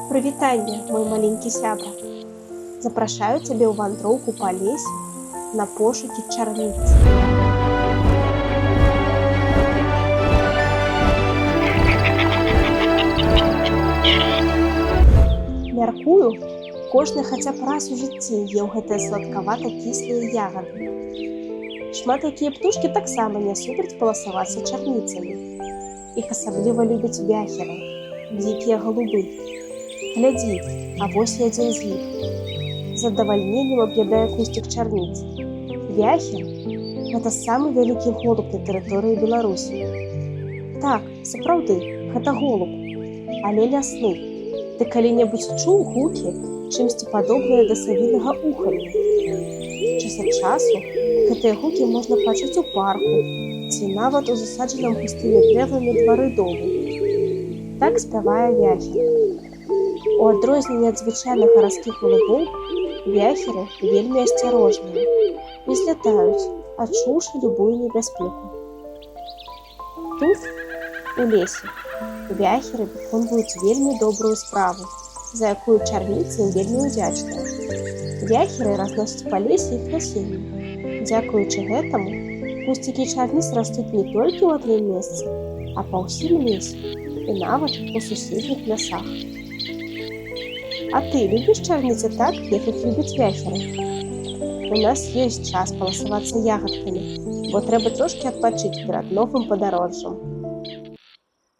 Прывітанне, мой маленькі сябра. Запрашаю цябе ў вандроўку па лесе на пошукі чарніц. Мяркую, кожны хаця б раз у жыцці еў гэтыя сладкавата-кіслыя ягады. Шмат якія птушкі таксама не супраць паласавацца чарніцамі. Іх асабліва любяць вяхеры, дзікія галубы. Глядзі, а вось і адзін з іх. З задавальненнем аб'ядае кусцік чарніц. Вяхер – гэта самы вялікі голуб на тэрыторыі Беларусі. Так, сапраўды, гэта голуб, але лясны. Ты калі-небудзь чуў гукі, чымсьці падобныя да савінага ухання? Час ад часу гэтыя гукі можна пачуць у парку ці нават у засаджаным густымі дрэвамі двары дому. Так спявае вяхер. У адрозненне ад звычайных гарадскіх голубоў, вяхеры вельмі асцярожныя, не злятаюць, адчуўшы любую небяспеку. Тут, у лесе, вяхеры выконваюць вельмі добрую справу, за якую чарніцы ім вельмі ўдзячныя. Вяхеры разносяць па лесе іх насенне. Дзякуючы гэтаму, кусцікі чарніц растуць не толькі ў адным месцы, а па ўсім лесе і нават у суседніх лясах. А ты любіш чарніцы так, як іх любяць вяхеры? У нас ёсць час паласавацца ягадкамі, бо трэба трошкі адпачыць перад новым падарожжам.